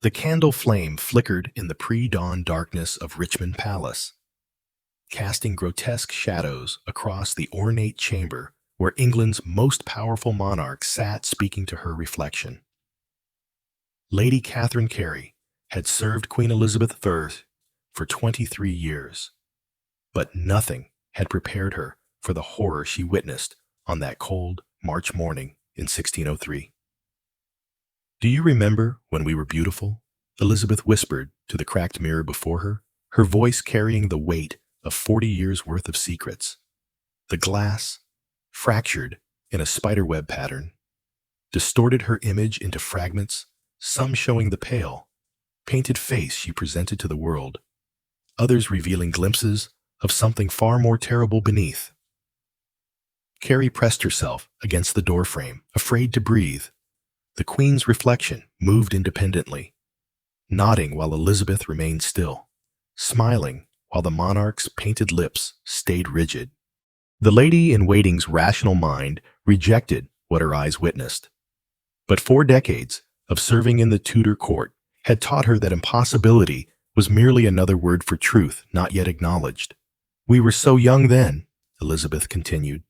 The candle flame flickered in the pre-dawn darkness of Richmond Palace, casting grotesque shadows across the ornate chamber where England's most powerful monarch sat speaking to her reflection. Lady Catherine Carey had served Queen Elizabeth I for 23 years, but nothing had prepared her for the horror she witnessed on that cold March morning in 1603. "Do you remember when we were beautiful?" Elizabeth whispered to the cracked mirror before her, her voice carrying the weight of 40 years' worth of secrets. The glass, fractured in a spiderweb pattern, distorted her image into fragments, some showing the pale, painted face she presented to the world, others revealing glimpses of something far more terrible beneath. Carrie pressed herself against the doorframe, afraid to breathe. The Queen's reflection moved independently, nodding while Elizabeth remained still, smiling while the monarch's painted lips stayed rigid. The lady-in-waiting's rational mind rejected what her eyes witnessed. But 4 decades of serving in the Tudor court had taught her that impossibility was merely another word for truth not yet acknowledged. "We were so young then," Elizabeth continued,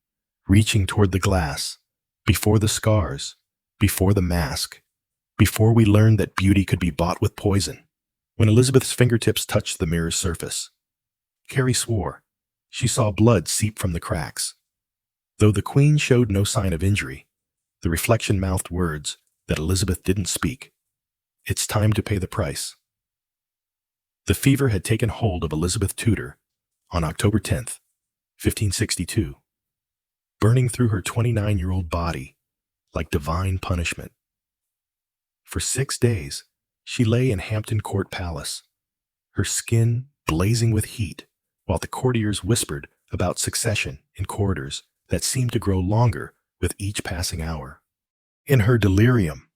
reaching toward the glass, "before the scars, before the mask, before we learned that beauty could be bought with poison." When Elizabeth's fingertips touched the mirror's surface, Carrie swore. She saw blood seep from the cracks. Though the Queen showed no sign of injury, the reflection mouthed words that Elizabeth didn't speak. "It's time to pay the price." The fever had taken hold of Elizabeth Tudor on October 10th, 1562, burning through her 29-year-old body like divine punishment. For 6 days, she lay in Hampton Court Palace, her skin blazing with heat, while the courtiers whispered about succession in corridors that seemed to grow longer with each passing hour. In her delirium,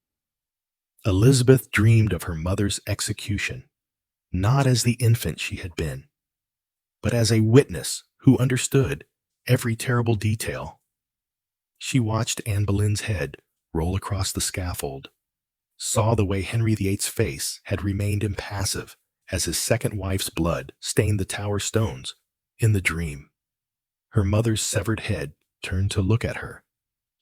Elizabeth dreamed of her mother's execution, not as the infant she had been, but as a witness who understood every terrible detail. She watched Anne Boleyn's head roll across the scaffold, saw the way Henry VIII's face had remained impassive as his second wife's blood stained the tower stones in the dream. Her mother's severed head turned to look at her,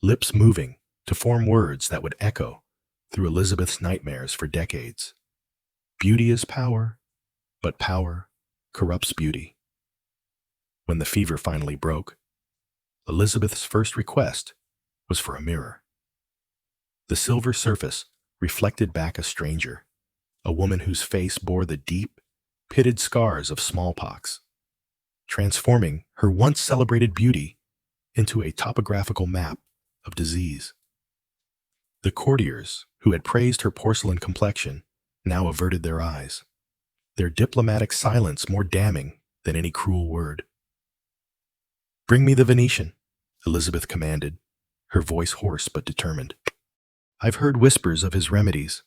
lips moving to form words that would echo through Elizabeth's nightmares for decades. "Beauty is power, but power corrupts beauty." When the fever finally broke, Elizabeth's first request was for a mirror. The silver surface reflected back a stranger, a woman whose face bore the deep, pitted scars of smallpox, transforming her once celebrated beauty into a topographical map of disease. The courtiers who had praised her porcelain complexion now averted their eyes, their diplomatic silence more damning than any cruel word. "Bring me the Venetian," Elizabeth commanded, her voice hoarse but determined. "I've heard whispers of his remedies."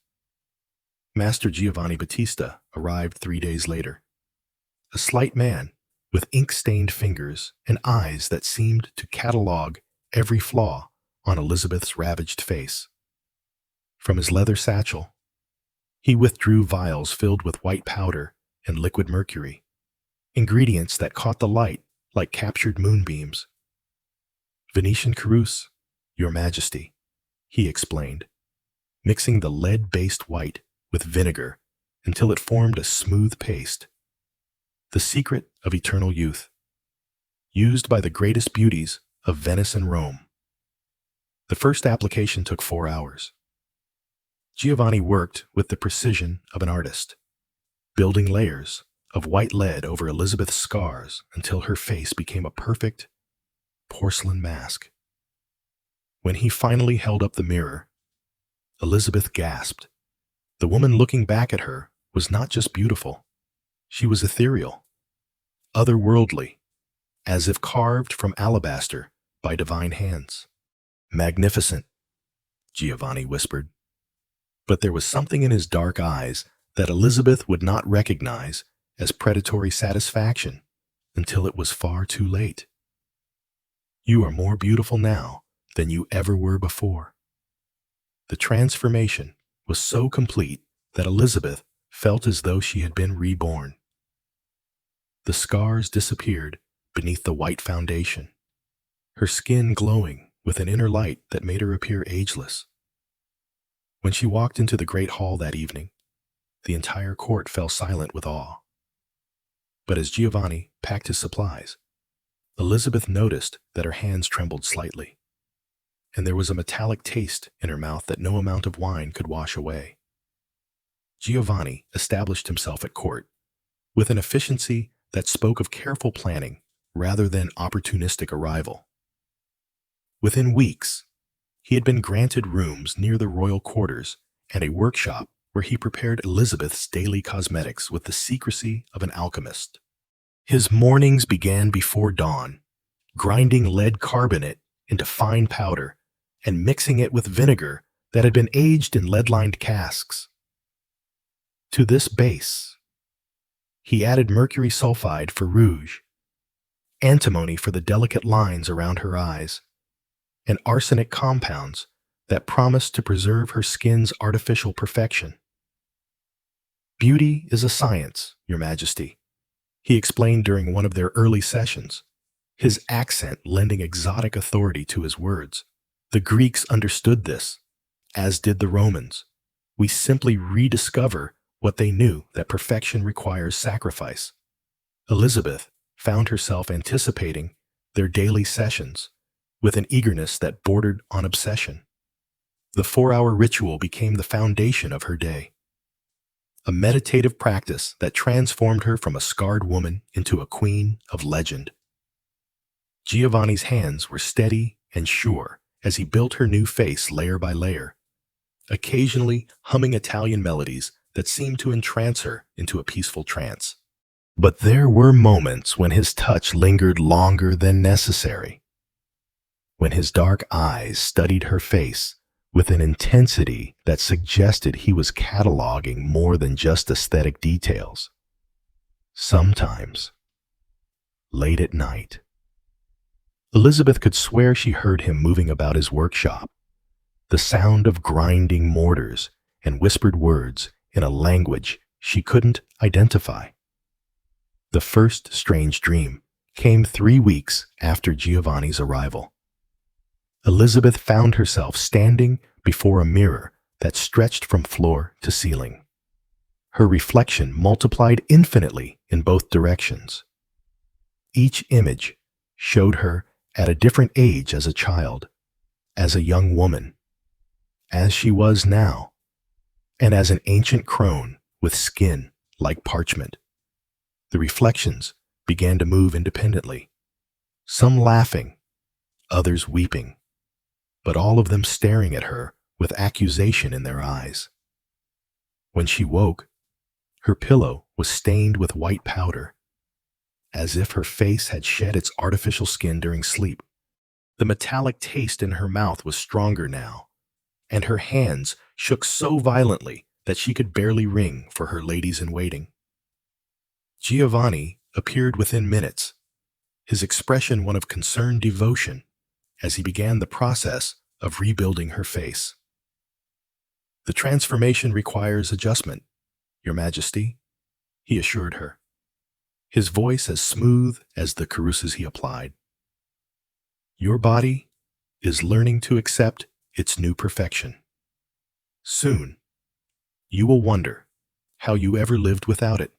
Master Giovanni Battista arrived 3 days later, a slight man with ink-stained fingers and eyes that seemed to catalogue every flaw on Elizabeth's ravaged face. From his leather satchel, he withdrew vials filled with white powder and liquid mercury, ingredients that caught the light like captured moonbeams. "Venetian Carusse, Your Majesty," he explained, mixing the lead-based white with vinegar until it formed a smooth paste. "The secret of eternal youth, used by the greatest beauties of Venice and Rome." The first application took 4 hours. Giovanni worked with the precision of an artist, building layers of white lead over Elizabeth's scars until her face became a perfect porcelain mask. When he finally held up the mirror, Elizabeth gasped. The woman looking back at her was not just beautiful, she was ethereal, otherworldly, as if carved from alabaster by divine hands. "Magnificent," Giovanni whispered. But there was something in his dark eyes that Elizabeth would not recognize as predatory satisfaction until it was far too late. "You are more beautiful now than you ever were before." The transformation was so complete that Elizabeth felt as though she had been reborn. The scars disappeared beneath the white foundation, her skin glowing with an inner light that made her appear ageless. When she walked into the great hall that evening, the entire court fell silent with awe. But as Giovanni packed his supplies, Elizabeth noticed that her hands trembled slightly, and there was a metallic taste in her mouth that no amount of wine could wash away. Giovanni established himself at court with an efficiency that spoke of careful planning rather than opportunistic arrival. Within weeks, he had been granted rooms near the royal quarters and a workshop where he prepared Elizabeth's daily cosmetics with the secrecy of an alchemist. His mornings began before dawn, grinding lead carbonate into fine powder and mixing it with vinegar that had been aged in lead-lined casks. To this base, he added mercury sulfide for rouge, antimony for the delicate lines around her eyes, and arsenic compounds that promised to preserve her skin's artificial perfection. "Beauty is a science, Your Majesty," he explained during one of their early sessions, his accent lending exotic authority to his words. "The Greeks understood this, as did the Romans. We simply rediscover what they knew, that perfection requires sacrifice." Elizabeth found herself anticipating their daily sessions with an eagerness that bordered on obsession. The 4-hour ritual became the foundation of her day, a meditative practice that transformed her from a scarred woman into a queen of legend. Giovanni's hands were steady and sure as he built her new face layer by layer, occasionally humming Italian melodies that seemed to entrance her into a peaceful trance. But there were moments when his touch lingered longer than necessary, when his dark eyes studied her face with an intensity that suggested he was cataloging more than just aesthetic details. Sometimes, late at night, Elizabeth could swear she heard him moving about his workshop, the sound of grinding mortars and whispered words in a language she couldn't identify. The first strange dream came 3 weeks after Giovanni's arrival. Elizabeth found herself standing before a mirror that stretched from floor to ceiling. Her reflection multiplied infinitely in both directions. Each image showed her at a different age, as a child, as a young woman, as she was now, and as an ancient crone with skin like parchment. The reflections began to move independently, some laughing, others weeping, but all of them staring at her with accusation in their eyes. When she woke, her pillow was stained with white powder, as if her face had shed its artificial skin during sleep. The metallic taste in her mouth was stronger now, and her hands shook so violently that she could barely ring for her ladies-in-waiting. Giovanni appeared within minutes, his expression one of concerned devotion, as he began the process of rebuilding her face. "The transformation requires adjustment, Your Majesty," he assured her, his voice as smooth as the caresses he applied. "Your body is learning to accept its new perfection. Soon, you will wonder how you ever lived without it."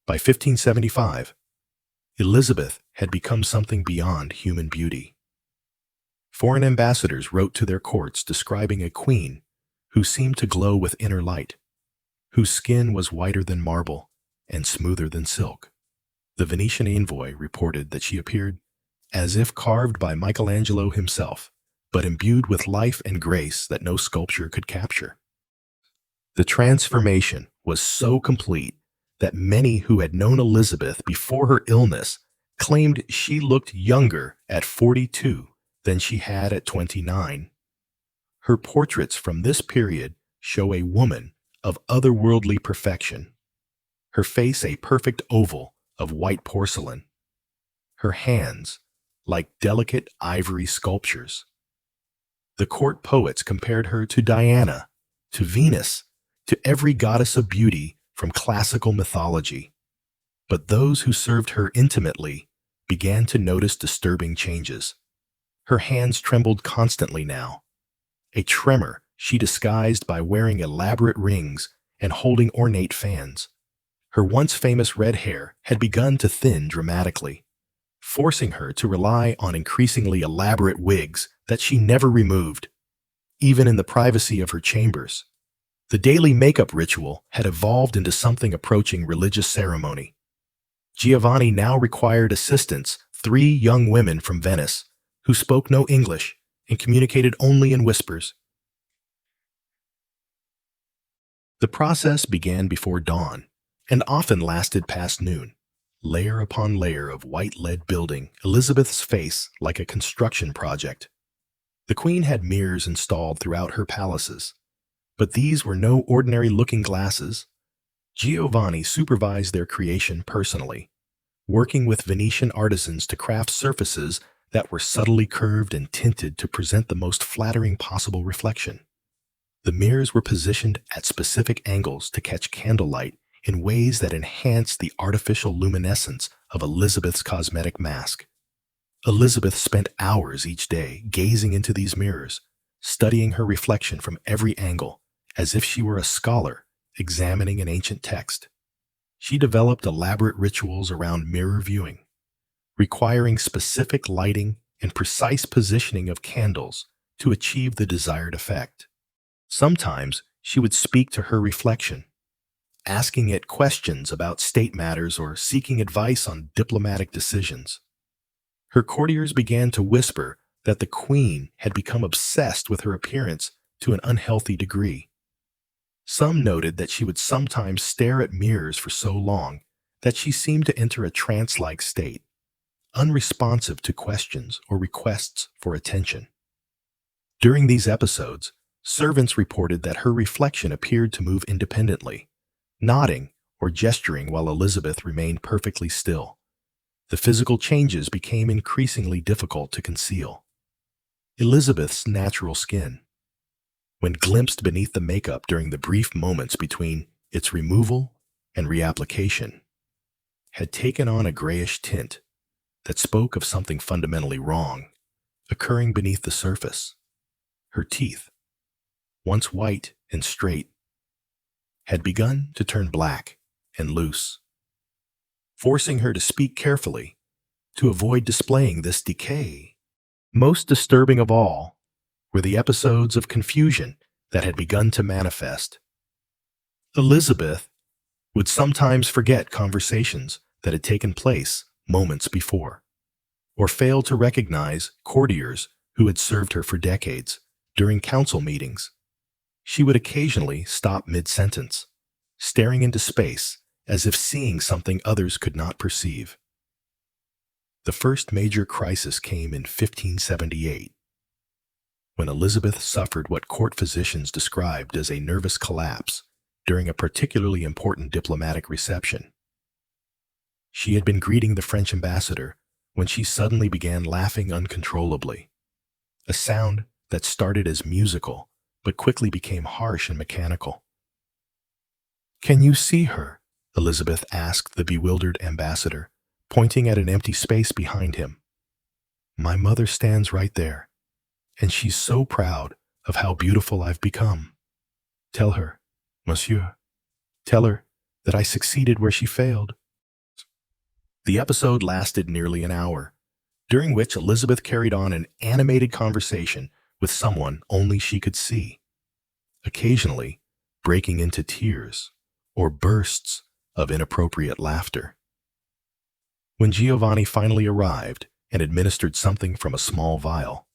By 1575, Elizabeth had become something beyond human beauty. Foreign ambassadors wrote to their courts describing a queen who seemed to glow with inner light, whose skin was whiter than marble and smoother than silk. The Venetian envoy reported that she appeared as if carved by Michelangelo himself, but imbued with life and grace that no sculpture could capture. The transformation was so complete that many who had known Elizabeth before her illness claimed she looked younger at 42 than she had at 29. Her portraits from this period show a woman of otherworldly perfection, her face a perfect oval of white porcelain, her hands like delicate ivory sculptures. The court poets compared her to Diana, to Venus, to every goddess of beauty from classical mythology. But those who served her intimately began to notice disturbing changes. Her hands trembled constantly now, a tremor she disguised by wearing elaborate rings and holding ornate fans. Her once famous red hair had begun to thin dramatically, forcing her to rely on increasingly elaborate wigs that she never removed, even in the privacy of her chambers. The daily makeup ritual had evolved into something approaching religious ceremony. Giovanni now required assistants, 3 young women from Venice, who spoke no English and communicated only in whispers. The process began before dawn and often lasted past noon. Layer upon layer of white lead building Elizabeth's face like a construction project. The queen had mirrors installed throughout her palaces, but these were no ordinary looking glasses. Giovanni supervised their creation personally, working with Venetian artisans to craft surfaces that were subtly curved and tinted to present the most flattering possible reflection. The mirrors were positioned at specific angles to catch candlelight in ways that enhanced the artificial luminescence of Elizabeth's cosmetic mask. Elizabeth spent hours each day gazing into these mirrors, studying her reflection from every angle, as if she were a scholar examining an ancient text. She developed elaborate rituals around mirror viewing, requiring specific lighting and precise positioning of candles to achieve the desired effect. Sometimes she would speak to her reflection, asking it questions about state matters or seeking advice on diplomatic decisions. Her courtiers began to whisper that the queen had become obsessed with her appearance to an unhealthy degree. Some noted that she would sometimes stare at mirrors for so long that she seemed to enter a trance-like state, unresponsive to questions or requests for attention. During these episodes, servants reported that her reflection appeared to move independently, nodding or gesturing while Elizabeth remained perfectly still. The physical changes became increasingly difficult to conceal. Elizabeth's natural skin, when glimpsed beneath the makeup during the brief moments between its removal and reapplication, had taken on a grayish tint that spoke of something fundamentally wrong occurring beneath the surface. Her teeth, once white and straight, had begun to turn black and loose, forcing her to speak carefully to avoid displaying this decay. Most disturbing of all were the episodes of confusion that had begun to manifest. Elizabeth would sometimes forget conversations that had taken place moments before, or fail to recognize courtiers who had served her for decades during council meetings. She would occasionally stop mid-sentence, staring into space as if seeing something others could not perceive. The first major crisis came in 1578, when Elizabeth suffered what court physicians described as a nervous collapse during a particularly important diplomatic reception. She had been greeting the French ambassador when she suddenly began laughing uncontrollably, a sound that started as musical but quickly became harsh and mechanical. "Can you see her?" Elizabeth asked the bewildered ambassador, pointing at an empty space behind him. "My mother stands right there, and she's so proud of how beautiful I've become. Tell her, monsieur, tell her that I succeeded where she failed." The episode lasted nearly an hour, during which Elizabeth carried on an animated conversation with someone only she could see, occasionally breaking into tears or bursts of inappropriate laughter. When Giovanni finally arrived and administered something from a small vial,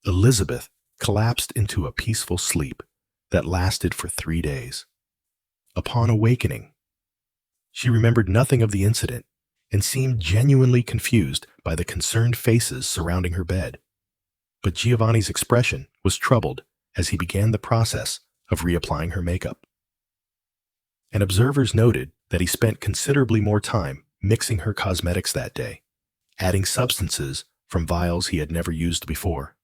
Elizabeth collapsed into a peaceful sleep that lasted for 3 days. Upon awakening, she remembered nothing of the incident and seemed genuinely confused by the concerned faces surrounding her bed. But Giovanni's expression was troubled as he began the process of reapplying her makeup. And observers noted that he spent considerably more time mixing her cosmetics that day, adding substances from vials he had never used before.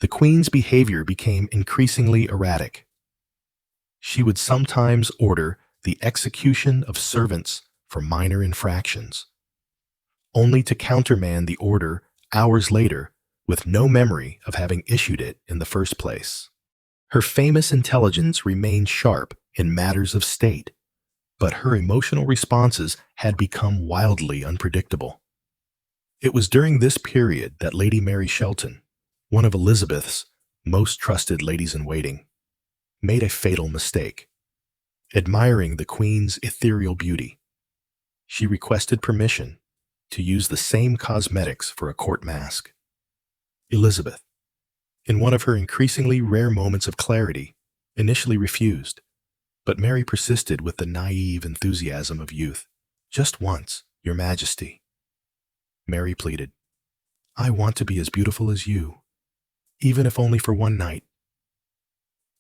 The queen's behavior became increasingly erratic. She would sometimes order the execution of servants for minor infractions, only to countermand the order hours later with no memory of having issued it in the first place. Her famous intelligence remained sharp in matters of state, but her emotional responses had become wildly unpredictable. It was during this period that Lady Mary Shelton, one of Elizabeth's most trusted ladies-in-waiting, made a fatal mistake. Admiring the Queen's ethereal beauty, she requested permission to use the same cosmetics for a court mask. Elizabeth, in one of her increasingly rare moments of clarity, initially refused, but Mary persisted with the naive enthusiasm of youth. "Just once, Your Majesty," Mary pleaded. "I want to be as beautiful as you, even if only for one night."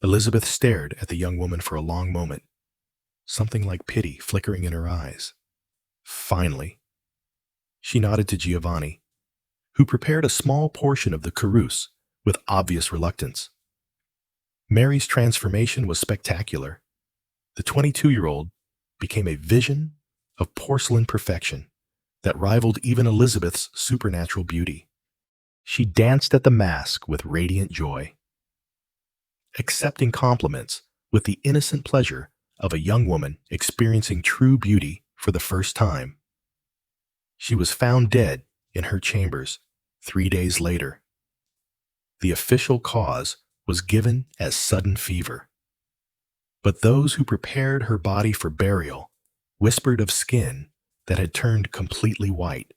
Elizabeth stared at the young woman for a long moment, something like pity flickering in her eyes. Finally, she nodded to Giovanni, who prepared a small portion of the carouse with obvious reluctance. Mary's transformation was spectacular. The 22-year-old became a vision of porcelain perfection that rivaled even Elizabeth's supernatural beauty. She danced at the mask with radiant joy, accepting compliments with the innocent pleasure of a young woman experiencing true beauty for the first time. She was found dead in her chambers 3 days later. The official cause was given as sudden fever. But those who prepared her body for burial whispered of skin that had turned completely white,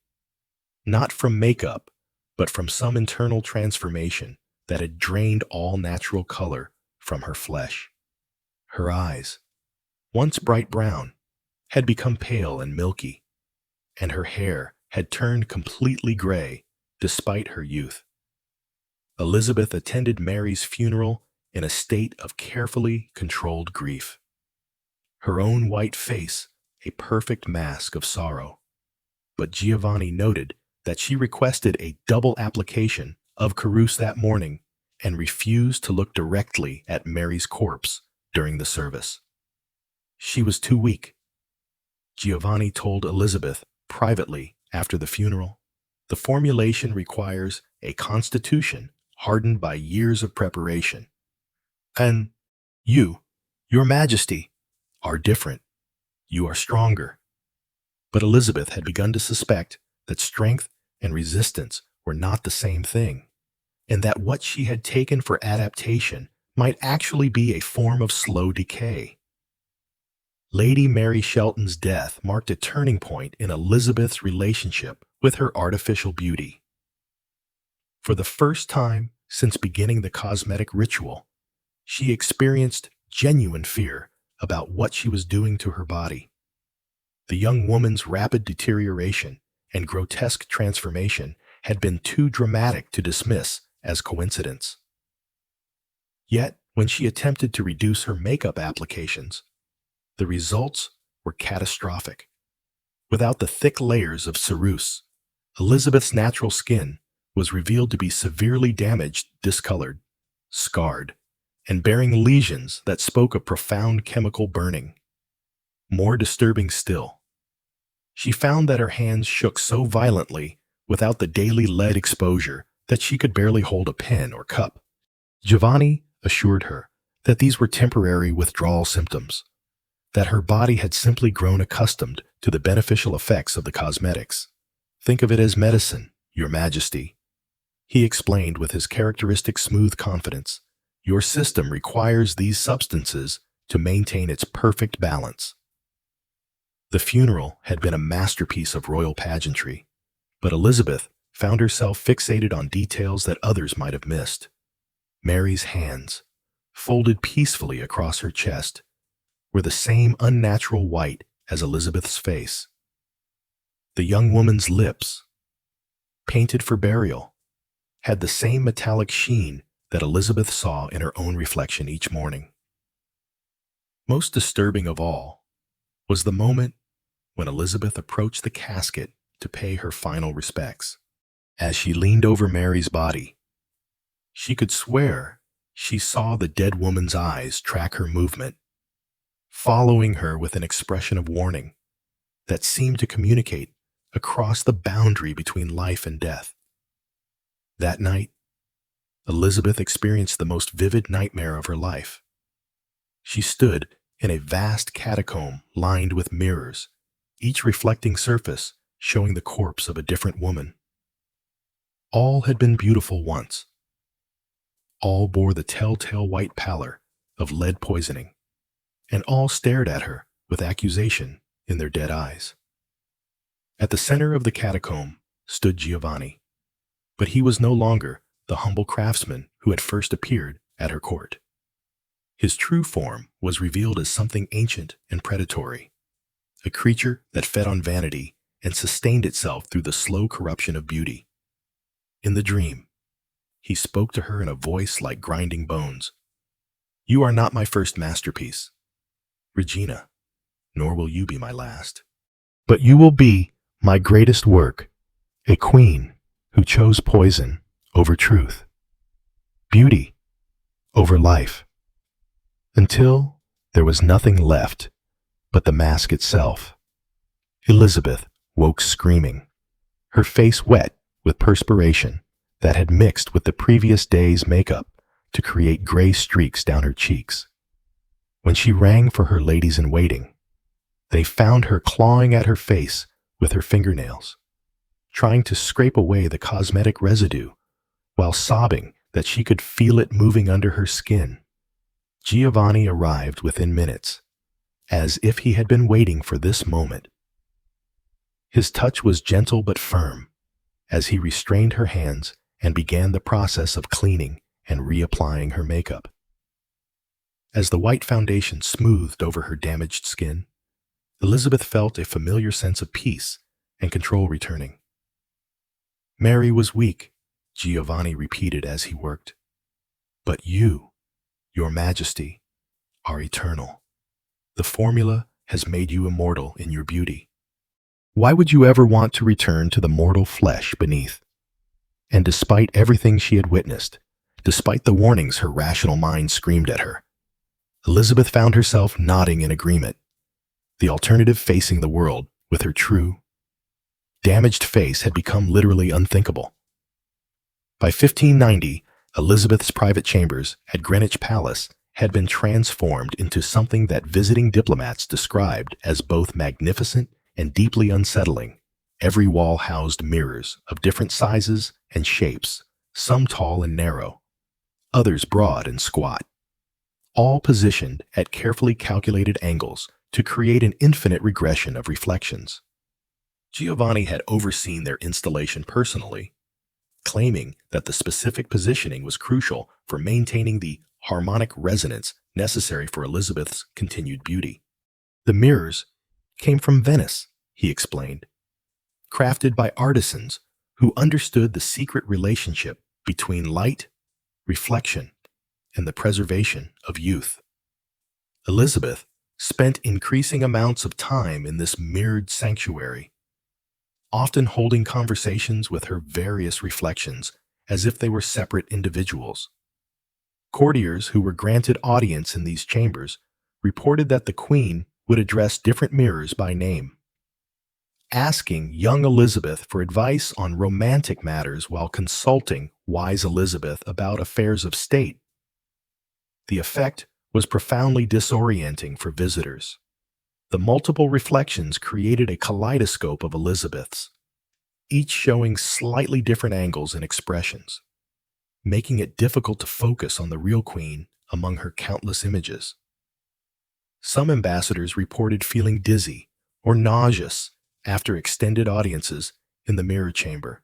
not from makeup, but from some internal transformation that had drained all natural color from her flesh. Her eyes, once bright brown, had become pale and milky, and her hair had turned completely gray despite her youth. Elizabeth attended Mary's funeral in a state of carefully controlled grief, her own white face a perfect mask of sorrow. But Giovanni noted that she requested a double application of carouse that morning and refused to look directly at Mary's corpse during the service. She was too weak. Giovanni told Elizabeth privately after the funeral, "The formulation requires a constitution hardened by years of preparation. And you, Your Majesty, are different. You are stronger." But Elizabeth had begun to suspect that strength and resistance were not the same thing, and that what she had taken for adaptation might actually be a form of slow decay. Lady Mary Shelton's death marked a turning point in Elizabeth's relationship with her artificial beauty. For the first time since beginning the cosmetic ritual, she experienced genuine fear about what she was doing to her body. The young woman's rapid deterioration and grotesque transformation had been too dramatic to dismiss as coincidence. Yet, when she attempted to reduce her makeup applications, the results were catastrophic. Without the thick layers of ceruse, Elizabeth's natural skin was revealed to be severely damaged, discolored, scarred, and bearing lesions that spoke of profound chemical burning. More disturbing still, she found that her hands shook so violently without the daily lead exposure that she could barely hold a pen or cup. Giovanni assured her that these were temporary withdrawal symptoms, that her body had simply grown accustomed to the beneficial effects of the cosmetics. "Think of it as medicine, Your Majesty," he explained with his characteristic smooth confidence. "Your system requires these substances to maintain its perfect balance." The funeral had been a masterpiece of royal pageantry, but Elizabeth found herself fixated on details that others might have missed. Mary's hands, folded peacefully across her chest, were the same unnatural white as Elizabeth's face. The young woman's lips, painted for burial, had the same metallic sheen that Elizabeth saw in her own reflection each morning. Most disturbing of all was the moment when Elizabeth approached the casket to pay her final respects. As she leaned over Mary's body, she could swear she saw the dead woman's eyes track her movement following her with an expression of warning that seemed to communicate across the boundary between life and death. That night, Elizabeth experienced the most vivid nightmare of her life. She stood in a vast catacomb lined with mirrors, each reflecting surface showing the corpse of a different woman. All had been beautiful once. All bore the telltale white pallor of lead poisoning, and all stared at her with accusation in their dead eyes. At the center of the catacomb stood Giovanni, but he was no longer the humble craftsman who had first appeared at her court. His true form was revealed as something ancient and predatory, a creature that fed on vanity and sustained itself through the slow corruption of beauty. In the dream, he spoke to her in a voice like grinding bones. "You are not my first masterpiece, Regina, nor will you be my last. But you will be my greatest work, a queen who chose poison over truth, beauty over life, until there was nothing left but the mask itself." Elizabeth woke screaming, her face wet with perspiration that had mixed with the previous day's makeup to create gray streaks down her cheeks. When she rang for her ladies-in-waiting, they found her clawing at her face with her fingernails, trying to scrape away the cosmetic residue while sobbing that she could feel it moving under her skin. Giovanni arrived within minutes, as if he had been waiting for this moment. His touch was gentle but firm, as he restrained her hands and began the process of cleaning and reapplying her makeup. As the white foundation smoothed over her damaged skin, Elizabeth felt a familiar sense of peace and control returning. "Mary was weak," Giovanni repeated as he worked. "But you, Your Majesty, are eternal. The formula has made you immortal in your beauty. Why would you ever want to return to the mortal flesh beneath?" And despite everything she had witnessed, despite the warnings her rational mind screamed at her, Elizabeth found herself nodding in agreement, the alternative facing the world with her true, damaged face had become literally unthinkable. By 1590, Elizabeth's private chambers at Greenwich Palace had been transformed into something that visiting diplomats described as both magnificent and deeply unsettling. Every wall housed mirrors of different sizes and shapes, some tall and narrow, others broad and squat, all positioned at carefully calculated angles to create an infinite regression of reflections. Giovanni had overseen their installation personally, claiming that the specific positioning was crucial for maintaining the harmonic resonance necessary for Elizabeth's continued beauty. The mirrors came from Venice, he explained, crafted by artisans who understood the secret relationship between light, reflection, and the preservation of youth. Elizabeth spent increasing amounts of time in this mirrored sanctuary, often holding conversations with her various reflections as if they were separate individuals. Courtiers who were granted audience in these chambers reported that the Queen would address different mirrors by name, asking young Elizabeth for advice on romantic matters while consulting wise Elizabeth about affairs of state. The effect was profoundly disorienting for visitors. The multiple reflections created a kaleidoscope of Elizabeths, each showing slightly different angles and expressions, making it difficult to focus on the real Queen among her countless images. Some ambassadors reported feeling dizzy or nauseous after extended audiences in the mirror chamber,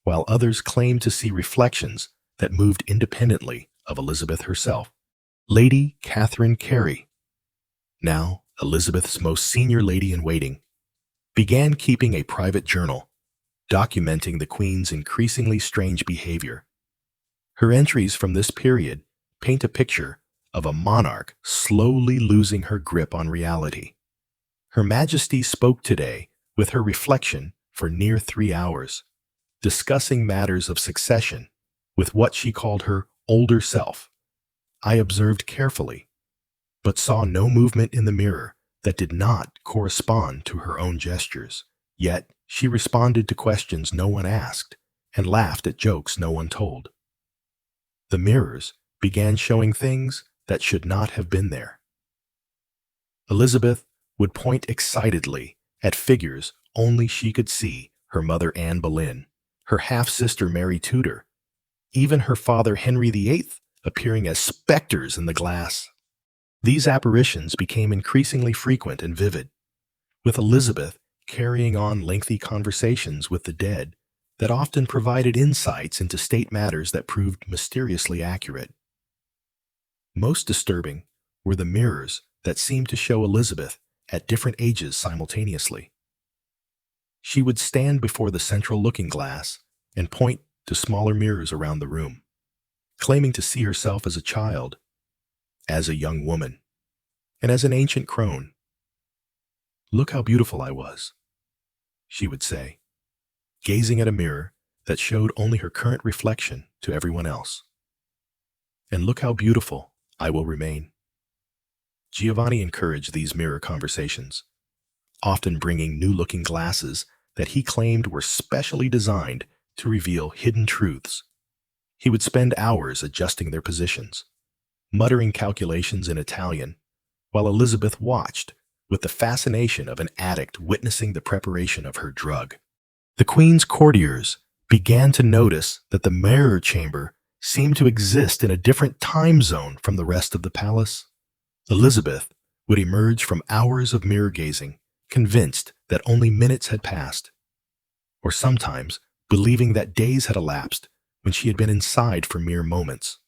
while others claimed to see reflections that moved independently of Elizabeth herself. Lady Catherine Carey, now Elizabeth's most senior lady-in-waiting, began keeping a private journal, documenting the Queen's increasingly strange behavior. Her entries from this period paint a picture of a monarch slowly losing her grip on reality. Her Majesty spoke today with her reflection for near 3 hours, discussing matters of succession with what she called her older self. I observed carefully, but saw no movement in the mirror that did not correspond to her own gestures. Yet, she responded to questions no one asked and laughed at jokes no one told. The mirrors began showing things that should not have been there. Elizabeth would point excitedly at figures only she could see: her mother Anne Boleyn, her half-sister Mary Tudor, even her father Henry VIII appearing as specters in the glass. These apparitions became increasingly frequent and vivid, with Elizabeth carrying on lengthy conversations with the dead that often provided insights into state matters that proved mysteriously accurate. Most disturbing were the mirrors that seemed to show Elizabeth at different ages simultaneously. She would stand before the central looking glass and point to smaller mirrors around the room, claiming to see herself as a child, as a young woman, and as an ancient crone. "Look how beautiful I was," she would say, gazing at a mirror that showed only her current reflection to everyone else. "And look how beautiful I will remain." Giovanni encouraged these mirror conversations, often bringing new-looking glasses that he claimed were specially designed to reveal hidden truths. He would spend hours adjusting their positions, muttering calculations in Italian, while Elizabeth watched with the fascination of an addict witnessing the preparation of her drug. The Queen's courtiers began to notice that the mirror chamber seemed to exist in a different time zone from the rest of the palace. Elizabeth would emerge from hours of mirror gazing, convinced that only minutes had passed, or sometimes believing that days had elapsed when she had been inside for mere moments.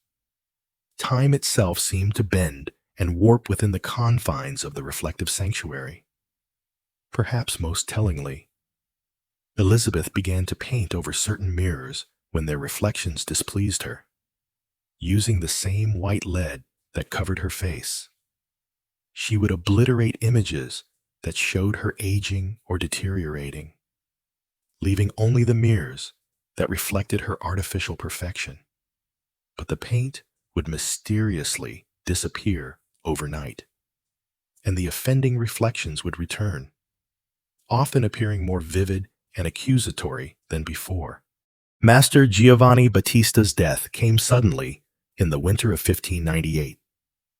Time itself seemed to bend and warp within the confines of the reflective sanctuary. Perhaps most tellingly, Elizabeth began to paint over certain mirrors when their reflections displeased her, using the same white lead that covered her face. She would obliterate images that showed her aging or deteriorating, leaving only the mirrors that reflected her artificial perfection. But the paint would mysteriously disappear overnight, and the offending reflections would return, often appearing more vivid and accusatory than before. Master Giovanni Battista's death came suddenly in the winter of 1598.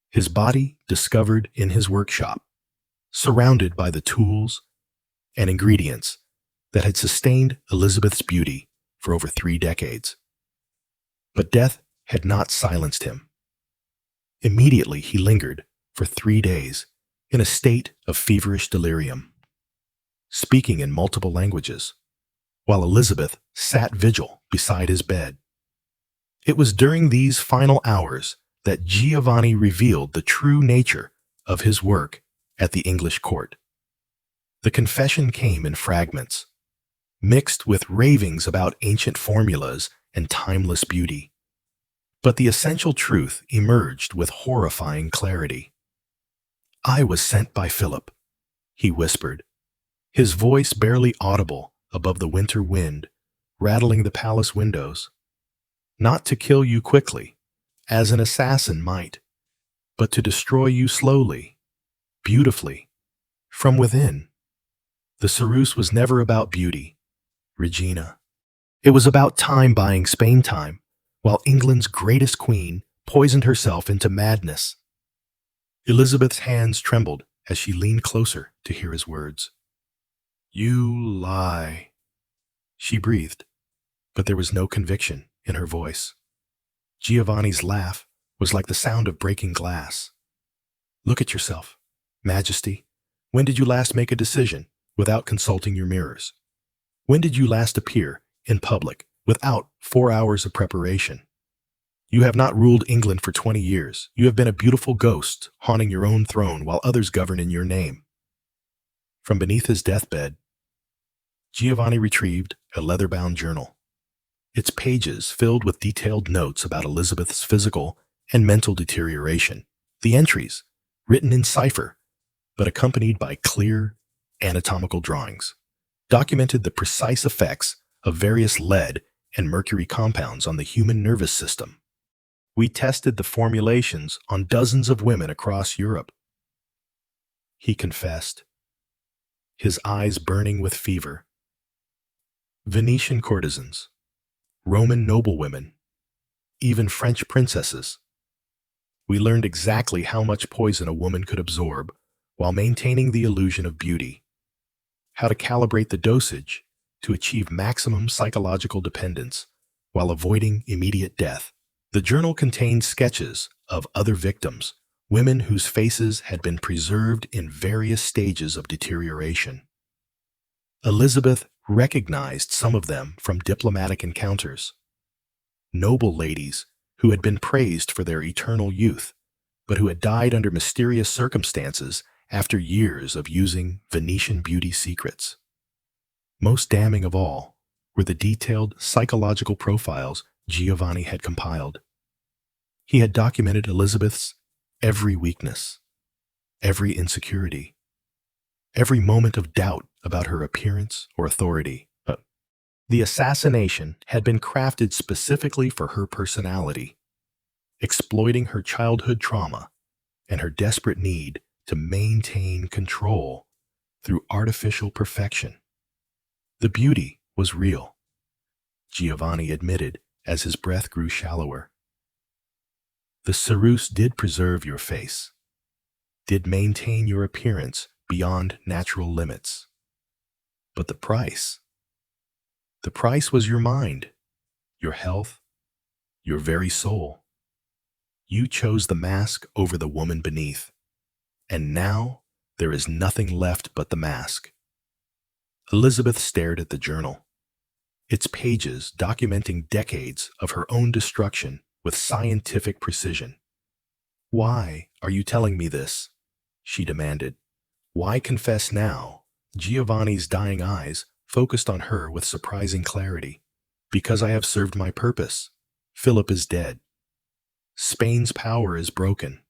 His body discovered in his workshop, surrounded by the tools and ingredients that had sustained Elizabeth's beauty for over 3 decades. But death had not silenced him. Immediately he lingered for 3 days in a state of feverish delirium, speaking in multiple languages, while Elizabeth sat vigil beside his bed. It was during these final hours that Giovanni revealed the true nature of his work at the English court. The confession came in fragments, mixed with ravings about ancient formulas and timeless beauty. But the essential truth emerged with horrifying clarity. "I was sent by Philip," he whispered, his voice barely audible above the winter wind rattling the palace windows, "not to kill you quickly, as an assassin might, but to destroy you slowly, beautifully, from within." The Ceruse was never about beauty, Regina. It was about time buying Spain time, while England's greatest queen poisoned herself into madness. Elizabeth's hands trembled as she leaned closer to hear his words. "You lie," she breathed, but there was no conviction in her voice. Giovanni's laugh was like the sound of breaking glass. "Look at yourself, Majesty. When did you last make a decision without consulting your mirrors? When did you last appear in public without 4 hours of preparation? You have not ruled England for 20 years. You have been a beautiful ghost, haunting your own throne while others govern in your name." From beneath his deathbed, Giovanni retrieved a leather-bound journal, its pages filled with detailed notes about Elizabeth's physical and mental deterioration. The entries, written in cipher, but accompanied by clear anatomical drawings, documented the precise effects of various lead and mercury compounds on the human nervous system. We tested the formulations on dozens of women across Europe. He confessed, his eyes burning with fever. Venetian courtesans, Roman noblewomen, even French princesses. We learned exactly how much poison a woman could absorb while maintaining the illusion of beauty, how to calibrate the dosage to achieve maximum psychological dependence while avoiding immediate death. The journal contained sketches of other victims, women whose faces had been preserved in various stages of deterioration. Elizabeth recognized some of them from diplomatic encounters. Noble ladies who had been praised for their eternal youth, but who had died under mysterious circumstances after years of using Venetian beauty secrets. Most damning of all were the detailed psychological profiles Giovanni had compiled. He had documented Elizabeth's every weakness, every insecurity, every moment of doubt about her appearance or authority. The assassination had been crafted specifically for her personality, exploiting her childhood trauma and her desperate need to maintain control through artificial perfection. The beauty was real, Giovanni admitted as his breath grew shallower. The ceruse did preserve your face, did maintain your appearance beyond natural limits. But the price was your mind, your health, your very soul. You chose the mask over the woman beneath, and now there is nothing left but the mask. Elizabeth stared at the journal, its pages documenting decades of her own destruction with scientific precision. "Why are you telling me this?" she demanded. "Why confess now?" Giovanni's dying eyes focused on her with surprising clarity. "Because I have served my purpose. Philip is dead. Spain's power is broken,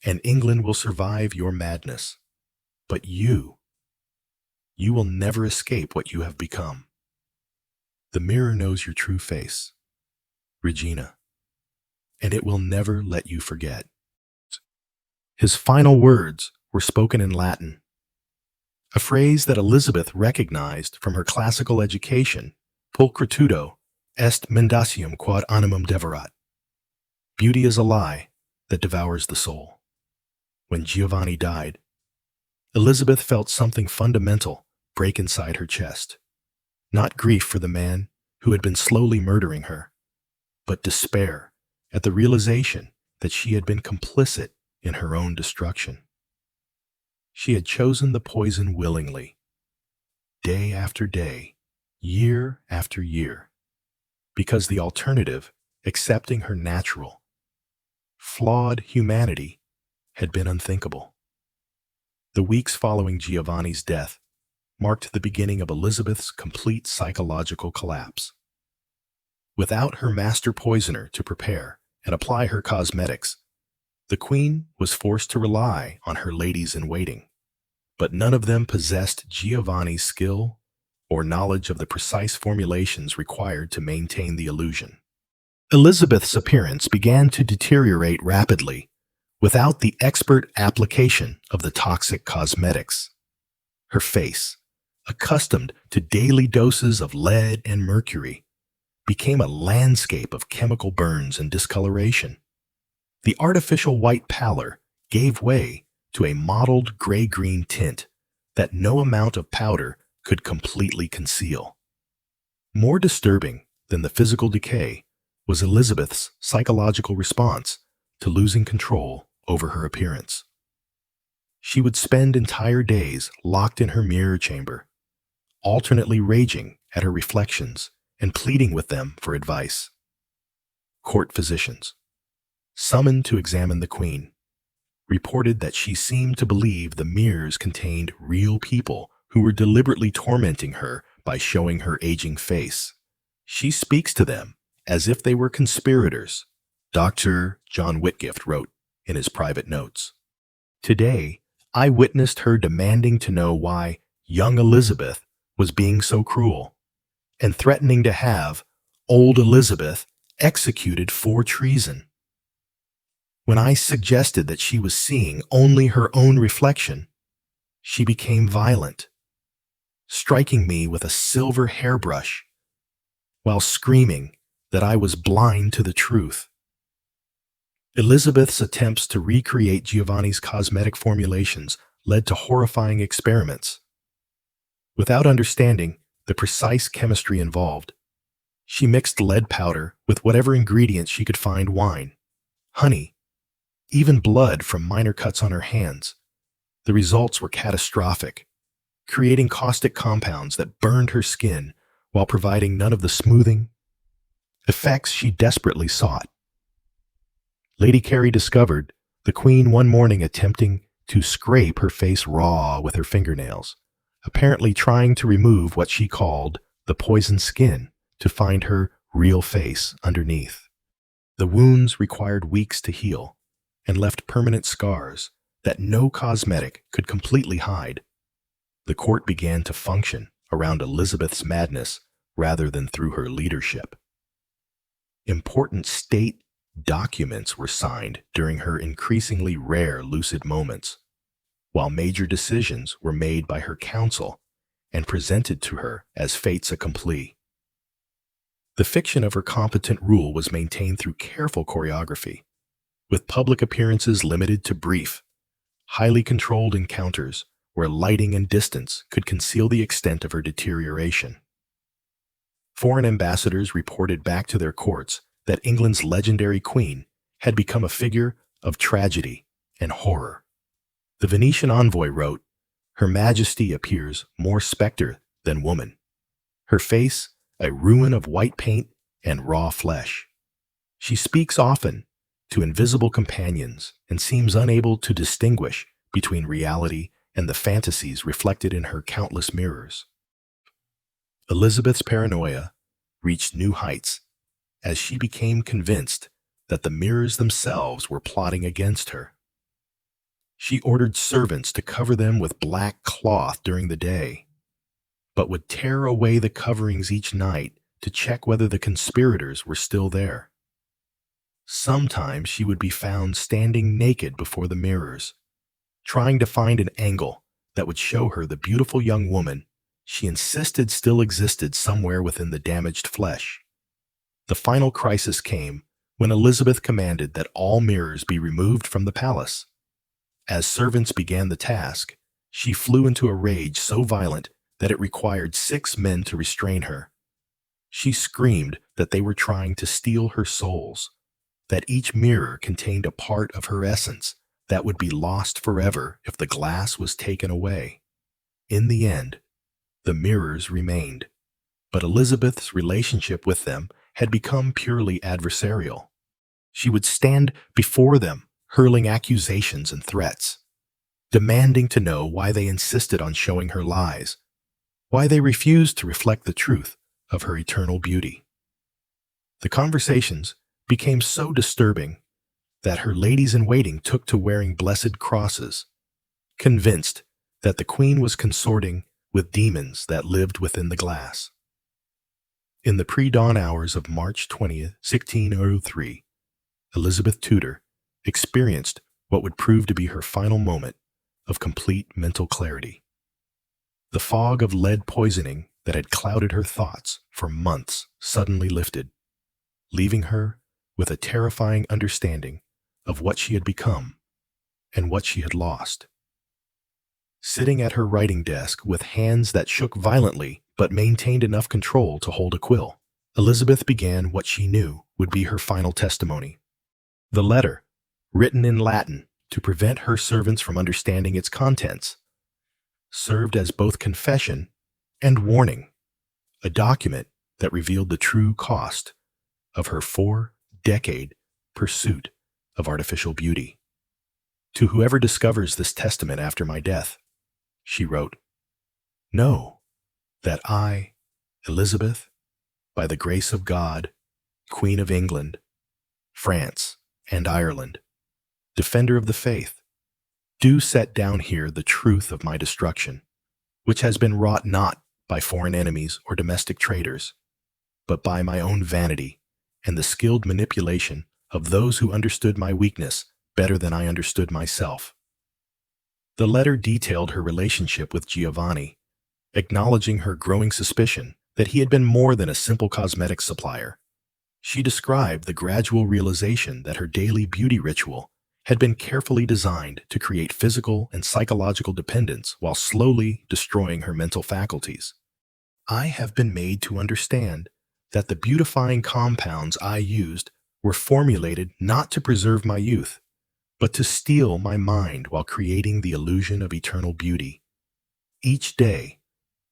and England will survive your madness. But you will never escape what you have become. The mirror knows your true face, Regina, and it will never let you forget." His final words were spoken in Latin, a phrase that Elizabeth recognized from her classical education: pulchritudo est mendacium quod animum devorat. Beauty is a lie that devours the soul. When Giovanni died, Elizabeth felt something fundamental break inside her chest. Not grief for the man who had been slowly murdering her, but despair at the realization that she had been complicit in her own destruction. She had chosen the poison willingly, day after day, year after year, because the alternative, accepting her natural, flawed humanity, had been unthinkable. The weeks following Giovanni's death marked the beginning of Elizabeth's complete psychological collapse. Without her master poisoner to prepare and apply her cosmetics, the queen was forced to rely on her ladies-in-waiting, but none of them possessed Giovanni's skill or knowledge of the precise formulations required to maintain the illusion. Elizabeth's appearance began to deteriorate rapidly without the expert application of the toxic cosmetics. Her face, accustomed to daily doses of lead and mercury, became a landscape of chemical burns and discoloration. The artificial white pallor gave way to a mottled gray-green tint that no amount of powder could completely conceal. More disturbing than the physical decay was Elizabeth's psychological response to losing control over her appearance. She would spend entire days locked in her mirror chamber, alternately raging at her reflections and pleading with them for advice. Court physicians, summoned to examine the queen, reported that she seemed to believe the mirrors contained real people who were deliberately tormenting her by showing her aging face. "She speaks to them as if they were conspirators," Dr. John Whitgift wrote in his private notes. "Today, I witnessed her demanding to know why young Elizabeth was being so cruel, and threatening to have old Elizabeth executed for treason. When I suggested that she was seeing only her own reflection, she became violent, striking me with a silver hairbrush while screaming that I was blind to the truth. Elizabeth's attempts to recreate Giovanni's cosmetic formulations led to horrifying experiments. Without understanding the precise chemistry involved, she mixed lead powder with whatever ingredients she could find: wine, honey, even blood from minor cuts on her hands. The results were catastrophic, creating caustic compounds that burned her skin while providing none of the smoothing effects she desperately sought. Lady Carey discovered the Queen one morning attempting to scrape her face raw with her fingernails, apparently trying to remove what she called the poison skin to find her real face underneath. The wounds required weeks to heal and left permanent scars that no cosmetic could completely hide. The court began to function around Elizabeth's madness rather than through her leadership. Important state documents were signed during her increasingly rare lucid moments, while major decisions were made by her council and presented to her as fates accompli. The fiction of her competent rule was maintained through careful choreography, with public appearances limited to brief, highly controlled encounters where lighting and distance could conceal the extent of her deterioration. Foreign ambassadors reported back to their courts that England's legendary queen had become a figure of tragedy and horror. The Venetian envoy wrote, "Her Majesty appears more spectre than woman. Her face a ruin of white paint and raw flesh. She speaks often to invisible companions and seems unable to distinguish between reality and the fantasies reflected in her countless mirrors." Elizabeth's paranoia reached new heights as she became convinced that the mirrors themselves were plotting against her. She ordered servants to cover them with black cloth during the day, but would tear away the coverings each night to check whether the conspirators were still there. Sometimes she would be found standing naked before the mirrors, trying to find an angle that would show her the beautiful young woman she insisted still existed somewhere within the damaged flesh. The final crisis came when Elizabeth commanded that all mirrors be removed from the palace. As servants began the task, she flew into a rage so violent that it required 6 men to restrain her. She screamed that they were trying to steal her souls, that each mirror contained a part of her essence that would be lost forever if the glass was taken away. In the end, the mirrors remained, but Elizabeth's relationship with them had become purely adversarial. She would stand before them, hurling accusations and threats, demanding to know why they insisted on showing her lies, why they refused to reflect the truth of her eternal beauty. The conversations became so disturbing that her ladies-in-waiting took to wearing blessed crosses, convinced that the Queen was consorting with demons that lived within the glass. In the pre-dawn hours of March 20th, 1603, Elizabeth Tudor experienced what would prove to be her final moment of complete mental clarity. The fog of lead poisoning that had clouded her thoughts for months suddenly lifted, leaving her with a terrifying understanding of what she had become and what she had lost. Sitting at her writing desk with hands that shook violently but maintained enough control to hold a quill, Elizabeth began what she knew would be her final testimony. The letter, written in Latin to prevent her servants from understanding its contents, served as both confession and warning, a document that revealed the true cost of her 4-decade pursuit of artificial beauty. "To whoever discovers this testament after my death," she wrote, "know that I, Elizabeth, by the grace of God, Queen of England, France, and Ireland, defender of the faith, do set down here the truth of my destruction, which has been wrought not by foreign enemies or domestic traitors, but by my own vanity and the skilled manipulation of those who understood my weakness better than I understood myself. The letter detailed her relationship with Giovanni, acknowledging her growing suspicion that he had been more than a simple cosmetics supplier. She described the gradual realization that her daily beauty ritual had been carefully designed to create physical and psychological dependence while slowly destroying her mental faculties. I have been made to understand that the beautifying compounds I used were formulated not to preserve my youth, but to steal my mind while creating the illusion of eternal beauty. Each day,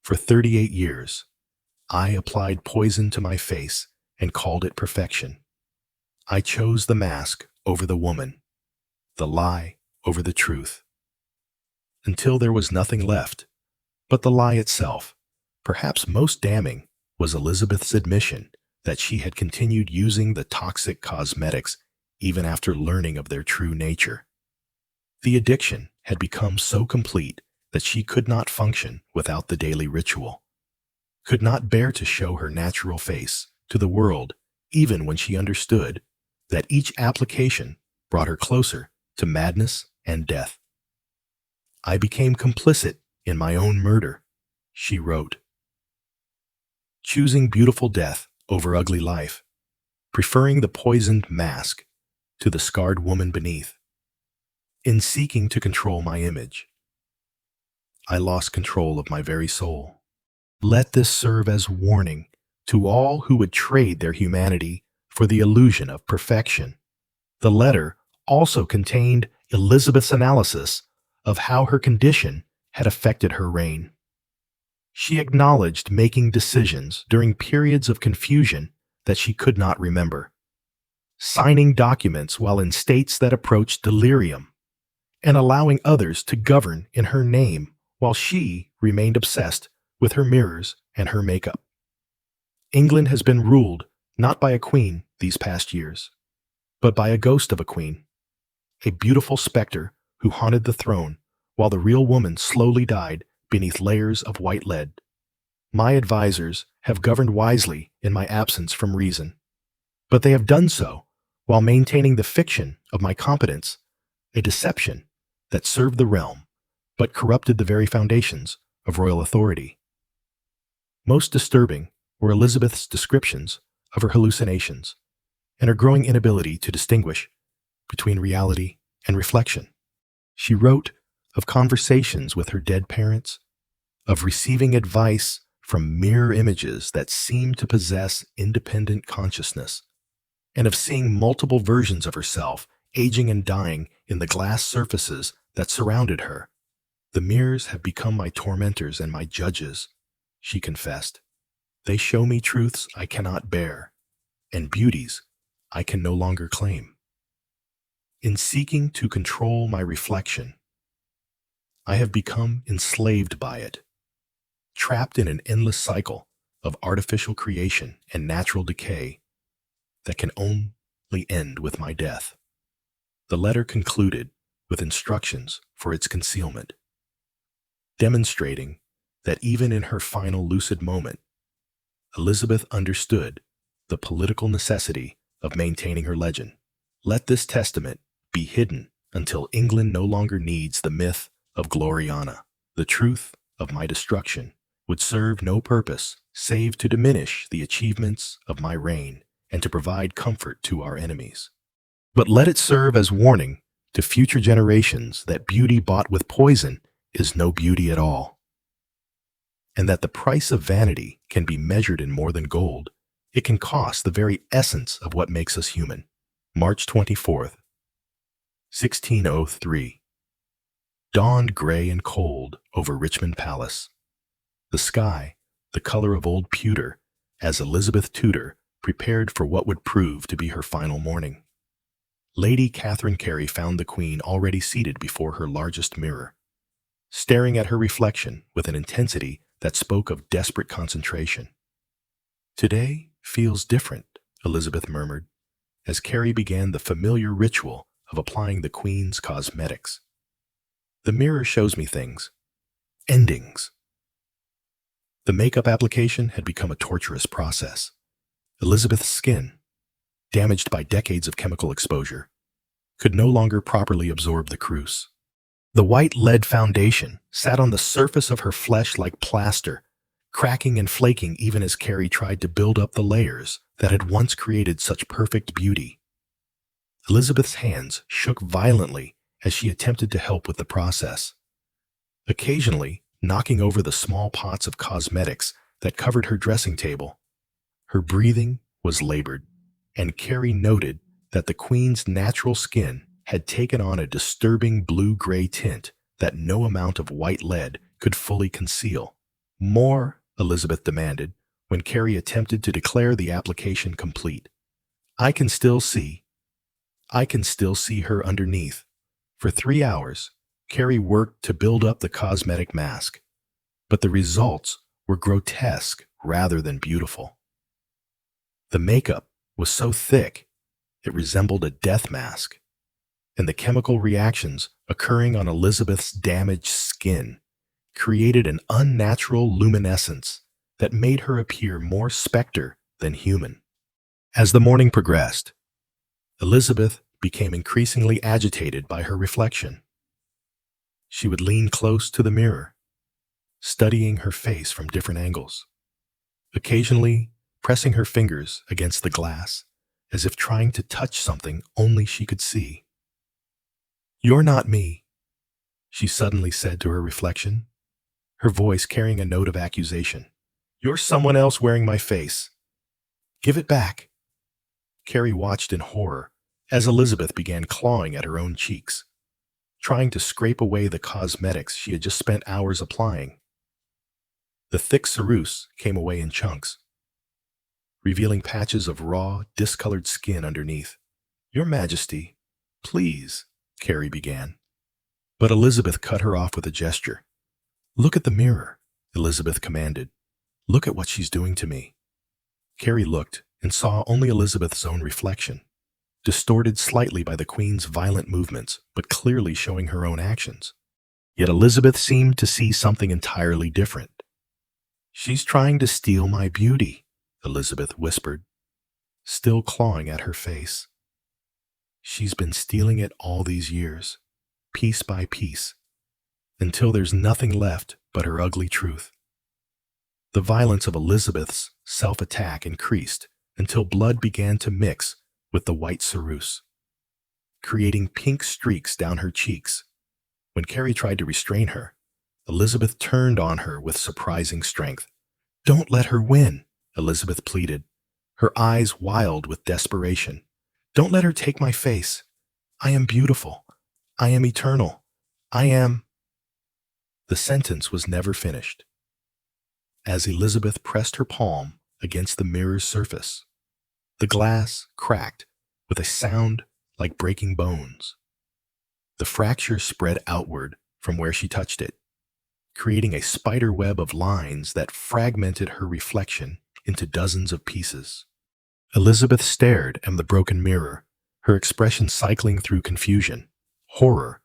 for 38 years, I applied poison to my face and called it perfection. I chose the mask over the woman, the lie over the truth, until there was nothing left but the lie itself. Perhaps most damning was Elizabeth's admission that she had continued using the toxic cosmetics even after learning of their true nature. The addiction had become so complete that she could not function without the daily ritual, could not bear to show her natural face to the world, even when she understood that each application brought her closer to madness and death. I became complicit in my own murder, she wrote, choosing beautiful death over ugly life, preferring the poisoned mask to the scarred woman beneath. In seeking to control my image, I lost control of my very soul. Let this serve as warning to all who would trade their humanity for the illusion of perfection. The letter also contained Elizabeth's analysis of how her condition had affected her reign. She acknowledged making decisions during periods of confusion that she could not remember, signing documents while in states that approached delirium, and allowing others to govern in her name while she remained obsessed with her mirrors and her makeup. England has been ruled not by a queen these past years, but by a ghost of a queen, a beautiful specter who haunted the throne while the real woman slowly died beneath layers of white lead. My advisors have governed wisely in my absence from reason, but they have done so while maintaining the fiction of my competence, a deception that served the realm but corrupted the very foundations of royal authority. Most disturbing were Elizabeth's descriptions of her hallucinations and her growing inability to distinguish between reality and reflection. She wrote of conversations with her dead parents, of receiving advice from mirror images that seemed to possess independent consciousness, and of seeing multiple versions of herself aging and dying in the glass surfaces that surrounded her. The mirrors have become my tormentors and my judges, she confessed. They show me truths I cannot bear, and beauties I can no longer claim. In seeking to control my reflection, I have become enslaved by it, trapped in an endless cycle of artificial creation and natural decay that can only end with my death. The letter concluded with instructions for its concealment, demonstrating that even in her final lucid moment, Elizabeth understood the political necessity of maintaining her legend. Let this testament be hidden until England no longer needs the myth of Gloriana. The truth of my destruction would serve no purpose save to diminish the achievements of my reign and to provide comfort to our enemies. But let it serve as warning to future generations that beauty bought with poison is no beauty at all, and that the price of vanity can be measured in more than gold. It can cost the very essence of what makes us human. March 24th, 1603. Dawned gray and cold over Richmond Palace. The sky, the color of old pewter, as Elizabeth Tudor prepared for what would prove to be her final morning. Lady Catherine Carey found the Queen already seated before her largest mirror, staring at her reflection with an intensity that spoke of desperate concentration. Today feels different, Elizabeth murmured, as Carey began the familiar ritual of applying the Queen's cosmetics. The mirror shows me things, endings. The makeup application had become a torturous process. Elizabeth's skin, damaged by decades of chemical exposure, could no longer properly absorb the cruise. The white lead foundation sat on the surface of her flesh like plaster, cracking and flaking even as Carrie tried to build up the layers that had once created such perfect beauty. Elizabeth's hands shook violently as she attempted to help with the process, occasionally knocking over the small pots of cosmetics that covered her dressing table. Her breathing was labored, and Carrie noted that the queen's natural skin had taken on a disturbing blue-gray tint that no amount of white lead could fully conceal. More, Elizabeth demanded, when Carrie attempted to declare the application complete. I can still see her underneath. For 3 hours, Carrie worked to build up the cosmetic mask, but the results were grotesque rather than beautiful. The makeup was so thick, it resembled a death mask, and the chemical reactions occurring on Elizabeth's damaged skin created an unnatural luminescence that made her appear more specter than human. As the morning progressed, Elizabeth became increasingly agitated by her reflection. She would lean close to the mirror, studying her face from different angles, occasionally pressing her fingers against the glass as if trying to touch something only she could see. "You're not me," she suddenly said to her reflection, her voice carrying a note of accusation. "You're someone else wearing my face. Give it back." Carrie watched in horror as Elizabeth began clawing at her own cheeks, trying to scrape away the cosmetics she had just spent hours applying. The thick ceruse came away in chunks, revealing patches of raw, discolored skin underneath. "Your Majesty, please," Carrie began. But Elizabeth cut her off with a gesture. "Look at the mirror," Elizabeth commanded. "Look at what she's doing to me." Carrie looked and saw only Elizabeth's own reflection, distorted slightly by the Queen's violent movements, but clearly showing her own actions. Yet Elizabeth seemed to see something entirely different. "She's trying to steal my beauty," Elizabeth whispered, still clawing at her face. "She's been stealing it all these years, piece by piece, until there's nothing left but her ugly truth." The violence of Elizabeth's self-attack increased until blood began to mix with the white ceruse, creating pink streaks down her cheeks. When Carrie tried to restrain her, Elizabeth turned on her with surprising strength. "Don't let her win," Elizabeth pleaded, her eyes wild with desperation. "Don't let her take my face. I am beautiful. I am eternal. I am—" The sentence was never finished. As Elizabeth pressed her palm against the mirror's surface, the glass cracked with a sound like breaking bones. The fracture spread outward from where she touched it, creating a spider web of lines that fragmented her reflection into dozens of pieces. Elizabeth stared at the broken mirror, her expression cycling through confusion, horror,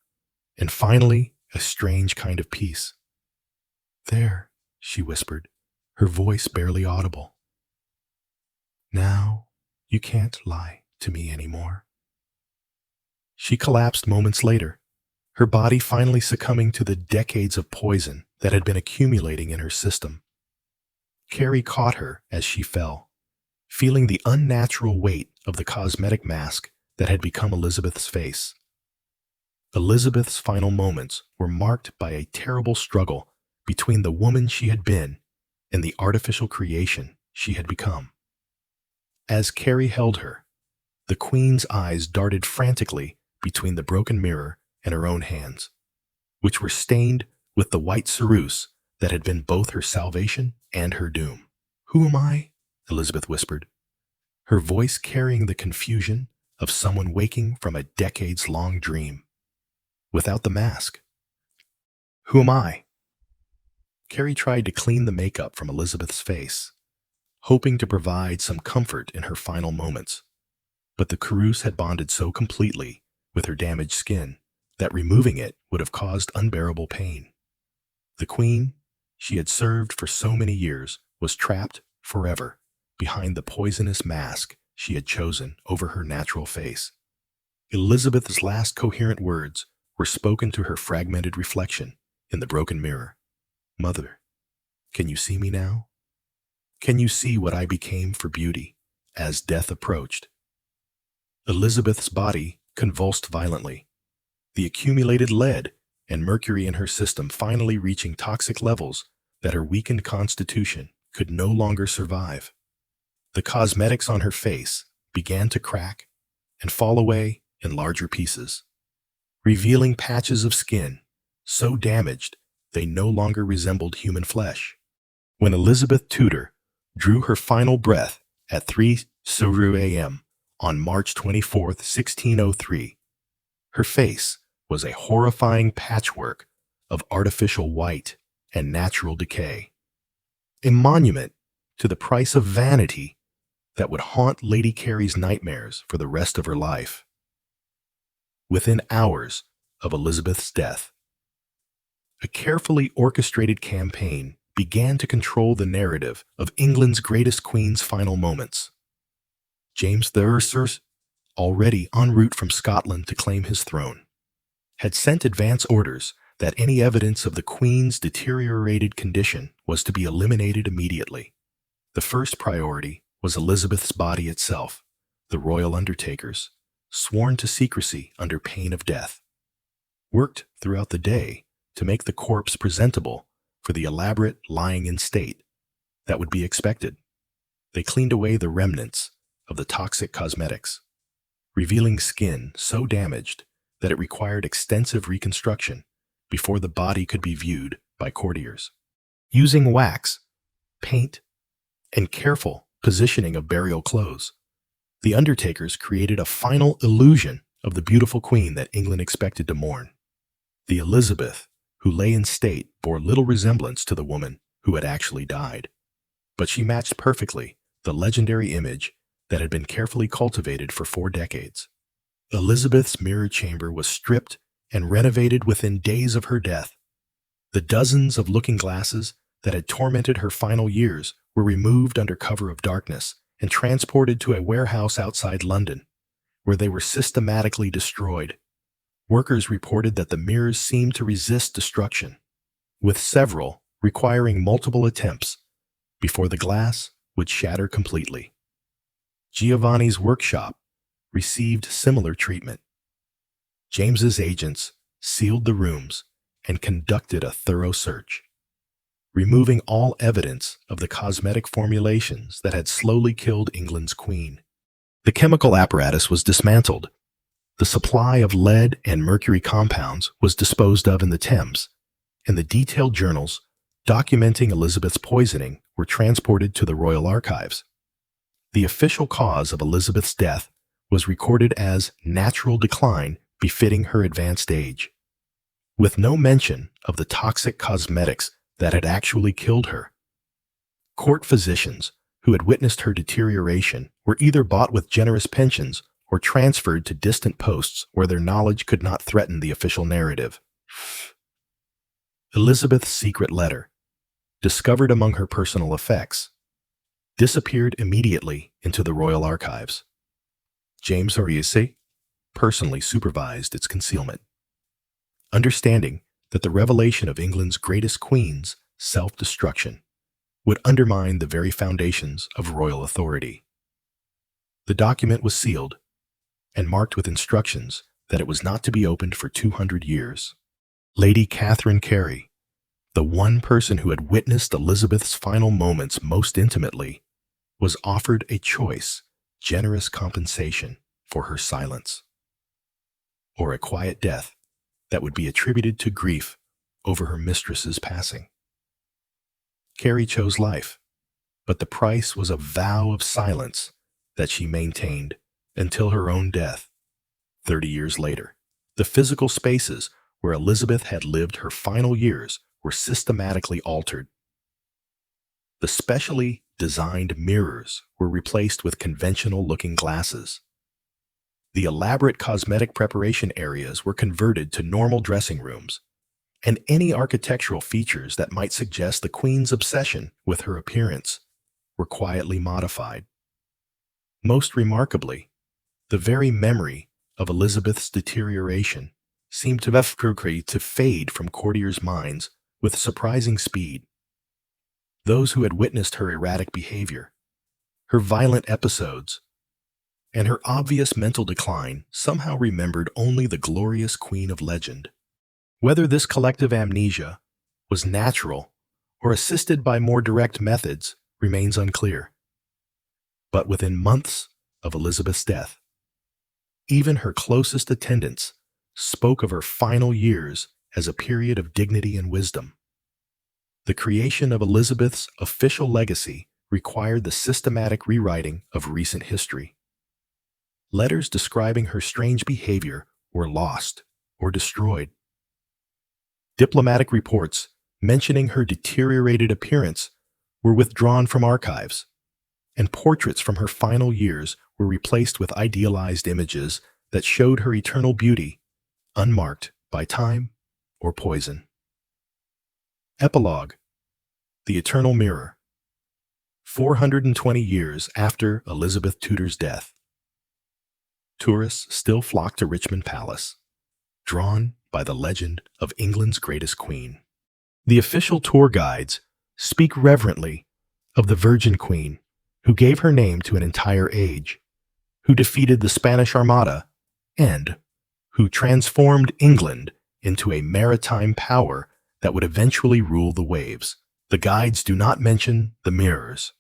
and finally a strange kind of peace. "There," she whispered, her voice barely audible. "Now you can't lie to me anymore." She collapsed moments later, her body finally succumbing to the decades of poison that had been accumulating in her system. Carrie caught her as she fell, feeling the unnatural weight of the cosmetic mask that had become Elizabeth's face. Elizabeth's final moments were marked by a terrible struggle between the woman she had been and the artificial creation she had become. As Carrie held her, the Queen's eyes darted frantically between the broken mirror and her own hands, which were stained with the white ceruse that had been both her salvation and her doom. "Who am I?" Elizabeth whispered, her voice carrying the confusion of someone waking from a decades-long dream. Without the mask. "Who am I?" Carrie tried to clean the makeup from Elizabeth's face, hoping to provide some comfort in her final moments. But the ceruse had bonded so completely with her damaged skin that removing it would have caused unbearable pain. The Queen she had served for so many years was trapped forever behind the poisonous mask she had chosen over her natural face. Elizabeth's last coherent words were spoken to her fragmented reflection in the broken mirror. "Mother, can you see me now? Can you see what I became for beauty as death approached?" Elizabeth's body convulsed violently, the accumulated lead and mercury in her system finally reaching toxic levels that her weakened constitution could no longer survive. The cosmetics on her face began to crack and fall away in larger pieces, revealing patches of skin so damaged they no longer resembled human flesh. When Elizabeth Tudor drew her final breath at 3:00 a.m. on March 24, 1603, her face was a horrifying patchwork of artificial white and natural decay, a monument to the price of vanity that would haunt Lady Carey's nightmares for the rest of her life. Within hours of Elizabeth's death, a carefully orchestrated campaign began to control the narrative of England's greatest queen's final moments. James III, already en route from Scotland to claim his throne, had sent advance orders that any evidence of the Queen's deteriorated condition was to be eliminated immediately. The first priority was Elizabeth's body itself, the royal undertakers, sworn to secrecy under pain of death, worked throughout the day to make the corpse presentable for the elaborate lying in state that would be expected. They cleaned away the remnants of the toxic cosmetics, revealing skin so damaged that it required extensive reconstruction before the body could be viewed by courtiers. Using wax, paint, and careful positioning of burial clothes, the undertakers created a final illusion of the beautiful queen that England expected to mourn. The Elizabeth who lay in state bore little resemblance to the woman who had actually died, but she matched perfectly the legendary image that had been carefully cultivated for 4 decades. Elizabeth's mirror chamber was stripped and renovated within days of her death. The dozens of looking glasses that had tormented her final years were removed under cover of darkness and transported to a warehouse outside London, where they were systematically destroyed. Workers reported that the mirrors seemed to resist destruction, with several requiring multiple attempts before the glass would shatter completely. Giovanni's workshop received similar treatment. James's agents sealed the rooms and conducted a thorough search, removing all evidence of the cosmetic formulations that had slowly killed England's queen. The chemical apparatus was dismantled. The supply of lead and mercury compounds was disposed of in the Thames, and the detailed journals documenting Elizabeth's poisoning were transported to the Royal Archives. The official cause of Elizabeth's death was recorded as natural decline befitting her advanced age, with no mention of the toxic cosmetics that had actually killed her. Court physicians who had witnessed her deterioration were either bought with generous pensions or transferred to distant posts where their knowledge could not threaten the official narrative. Elizabeth's secret letter, discovered among her personal effects, disappeared immediately into the Royal Archives. James Oriasi personally supervised its concealment, understanding that the revelation of England's greatest queen's self-destruction would undermine the very foundations of royal authority. The document was sealed and marked with instructions that it was not to be opened for 200 years. Lady Catherine Carey, the one person who had witnessed Elizabeth's final moments most intimately, was offered a choice, generous compensation for her silence, or a quiet death that would be attributed to grief over her mistress's passing. Carey chose life, but the price was a vow of silence that she maintained until her own death, 30 years later. The physical spaces where Elizabeth had lived her final years were systematically altered. The specially designed mirrors were replaced with conventional-looking glasses. The elaborate cosmetic preparation areas were converted to normal dressing rooms, and any architectural features that might suggest the Queen's obsession with her appearance were quietly modified. Most remarkably, the very memory of Elizabeth's deterioration seemed to fade from courtiers' minds with surprising speed. Those who had witnessed her erratic behavior, her violent episodes, and her obvious mental decline somehow remembered only the glorious queen of legend. Whether this collective amnesia was natural or assisted by more direct methods remains unclear. But within months of Elizabeth's death, even her closest attendants spoke of her final years as a period of dignity and wisdom. The creation of Elizabeth's official legacy required the systematic rewriting of recent history. Letters describing her strange behavior were lost or destroyed. Diplomatic reports mentioning her deteriorated appearance were withdrawn from archives, and portraits from her final years were replaced with idealized images that showed her eternal beauty, unmarked by time or poison. Epilogue: The Eternal Mirror. 420 years after Elizabeth Tudor's death, tourists still flock to Richmond Palace, drawn by the legend of England's greatest queen. The official tour guides speak reverently of the Virgin Queen, who gave her name to an entire age, who defeated the Spanish Armada, and who transformed England into a maritime power that would eventually rule the waves. The guides do not mention the mirrors.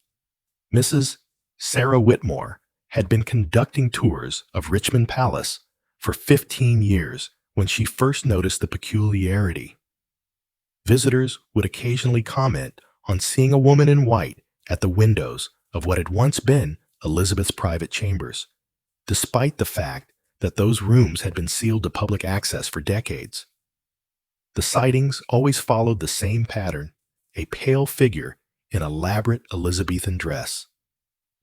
Mrs. Sarah Whitmore had been conducting tours of Richmond Palace for 15 years when she first noticed the peculiarity. Visitors would occasionally comment on seeing a woman in white at the windows of what had once been Elizabeth's private chambers, despite the fact that those rooms had been sealed to public access for decades. The sightings always followed the same pattern: a pale figure in elaborate Elizabethan dress,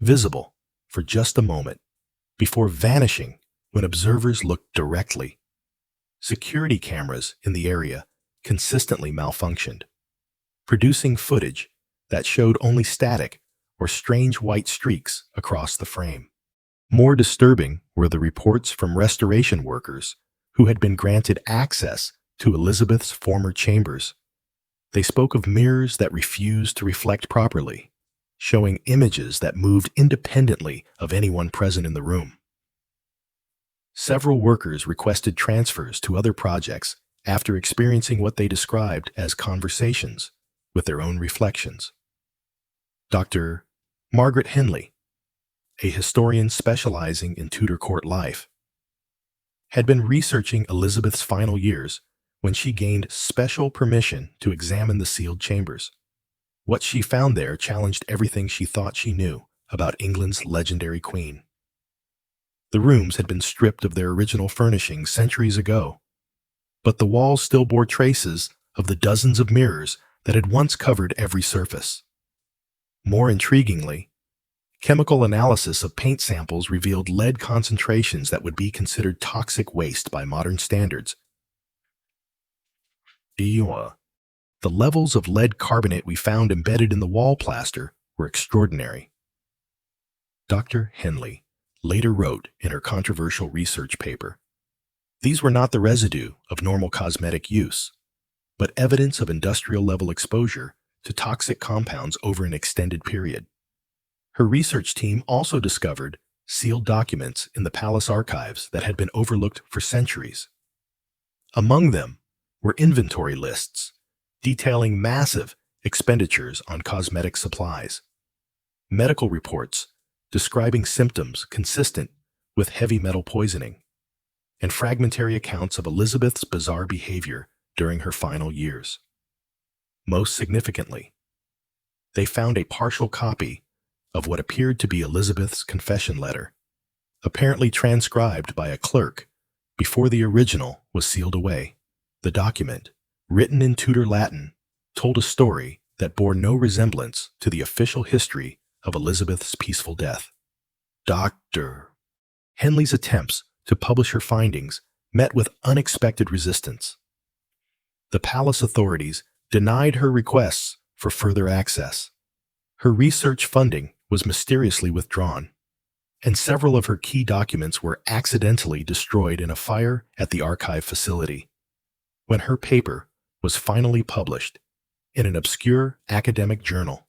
visible for just a moment, before vanishing when observers looked directly. Security cameras in the area consistently malfunctioned, producing footage that showed only static or strange white streaks across the frame. More disturbing were the reports from restoration workers who had been granted access to Elizabeth's former chambers. They spoke of mirrors that refused to reflect properly, showing images that moved independently of anyone present in the room. Several workers requested transfers to other projects after experiencing what they described as conversations with their own reflections. Dr. Margaret Henley, a historian specializing in Tudor court life, had been researching Elizabeth's final years when she gained special permission to examine the sealed chambers. What she found there challenged everything she thought she knew about England's legendary queen. The rooms had been stripped of their original furnishings centuries ago, but the walls still bore traces of the dozens of mirrors that had once covered every surface. More intriguingly, chemical analysis of paint samples revealed lead concentrations that would be considered toxic waste by modern standards. The levels of lead carbonate we found embedded in the wall plaster were extraordinary. Dr. Henley later wrote in her controversial research paper, "These were not the residue of normal cosmetic use, but evidence of industrial-level exposure to toxic compounds over an extended period." Her research team also discovered sealed documents in the palace archives that had been overlooked for centuries. Among them were inventory lists detailing massive expenditures on cosmetic supplies, medical reports describing symptoms consistent with heavy metal poisoning, and fragmentary accounts of Elizabeth's bizarre behavior during her final years. Most significantly, they found a partial copy of what appeared to be Elizabeth's confession letter, apparently transcribed by a clerk before the original was sealed away. The document, written in Tudor Latin, told a story that bore no resemblance to the official history of Elizabeth's peaceful death. Dr. Henley's attempts to publish her findings met with unexpected resistance. The palace authorities denied her requests for further access. Her research funding was mysteriously withdrawn, and several of her key documents were accidentally destroyed in a fire at the archive facility. When her paper was finally published in an obscure academic journal,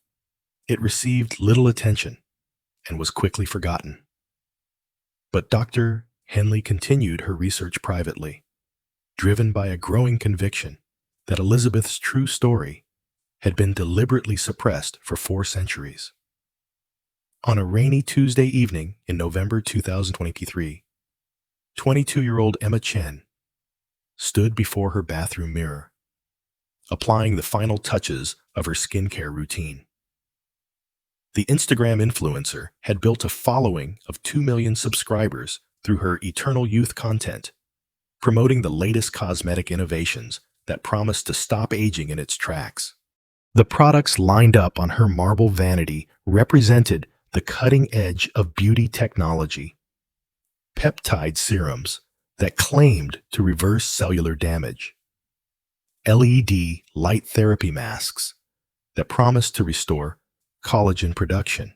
it received little attention and was quickly forgotten. But Dr. Henley continued her research privately, driven by a growing conviction that Elizabeth's true story had been deliberately suppressed for 4 centuries. On a rainy Tuesday evening in November 2023, 22-year-old Emma Chen stood before her bathroom mirror, applying the final touches of her skincare routine. The Instagram influencer had built a following of 2 million subscribers through her Eternal Youth content, promoting the latest cosmetic innovations that promised to stop aging in its tracks. The products lined up on her marble vanity represented the cutting edge of beauty technology. Peptide serums that claimed to reverse cellular damage. LED light therapy masks that promised to restore collagen production.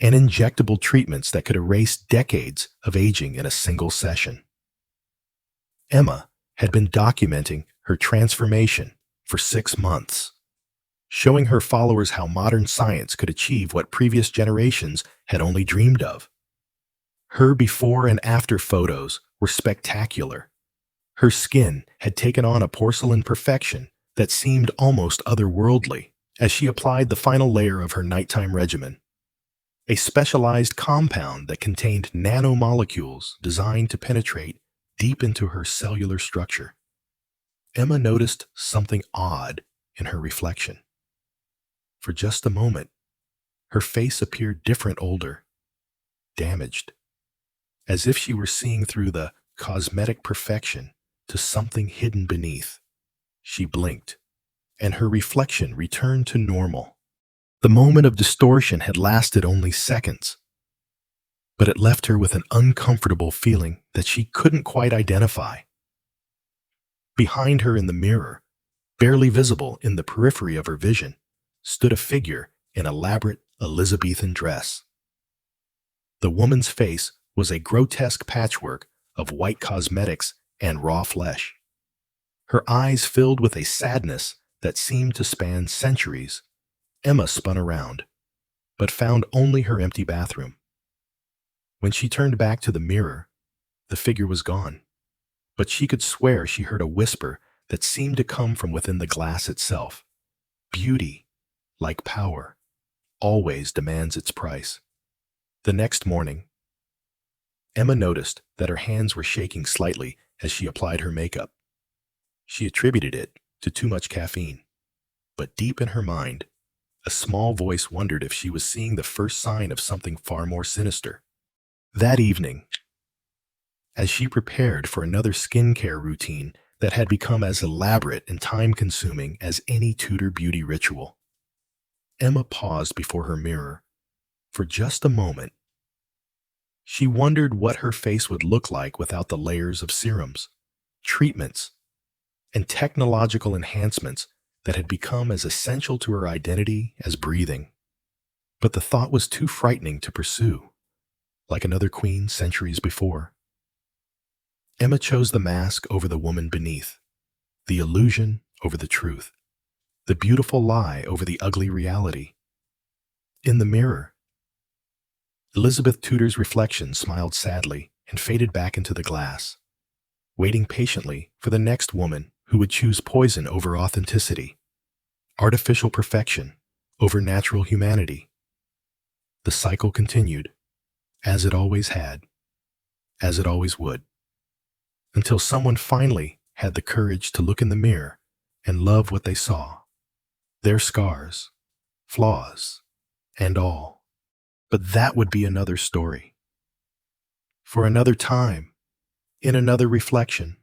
And injectable treatments that could erase decades of aging in a single session. Emma had been documenting her transformation for 6 months, showing her followers how modern science could achieve what previous generations had only dreamed of. Her before and after photos were spectacular. Her skin had taken on a porcelain perfection that seemed almost otherworldly as she applied the final layer of her nighttime regimen, a specialized compound that contained nanomolecules designed to penetrate deep into her cellular structure. Emma noticed something odd in her reflection. For just a moment, her face appeared different, older, damaged, as if she were seeing through the cosmetic perfection to something hidden beneath. She blinked, and her reflection returned to normal. The moment of distortion had lasted only seconds, but it left her with an uncomfortable feeling that she couldn't quite identify. Behind her in the mirror, barely visible in the periphery of her vision, stood a figure in elaborate Elizabethan dress. The woman's face was a grotesque patchwork of white cosmetics and raw flesh. Her eyes filled with a sadness that seemed to span centuries. Emma spun around, but found only her empty bathroom. When she turned back to the mirror, the figure was gone, but she could swear she heard a whisper that seemed to come from within the glass itself. Beauty, like power, always demands its price. The next morning, Emma noticed that her hands were shaking slightly as she applied her makeup. She attributed it to too much caffeine, but deep in her mind, a small voice wondered if she was seeing the first sign of something far more sinister. That evening, as she prepared for another skincare routine that had become as elaborate and time-consuming as any Tudor beauty ritual, Emma paused before her mirror for just a moment. She wondered what her face would look like without the layers of serums, treatments, and technological enhancements that had become as essential to her identity as breathing. But the thought was too frightening to pursue, like another queen centuries before. Emma chose the mask over the woman beneath, the illusion over the truth, the beautiful lie over the ugly reality. In the mirror, Elizabeth Tudor's reflection smiled sadly and faded back into the glass, waiting patiently for the next woman who would choose poison over authenticity, artificial perfection over natural humanity. The cycle continued, as it always had, as it always would, until someone finally had the courage to look in the mirror and love what they saw, their scars, flaws, and all. But that would be another story. For another time, in another reflection.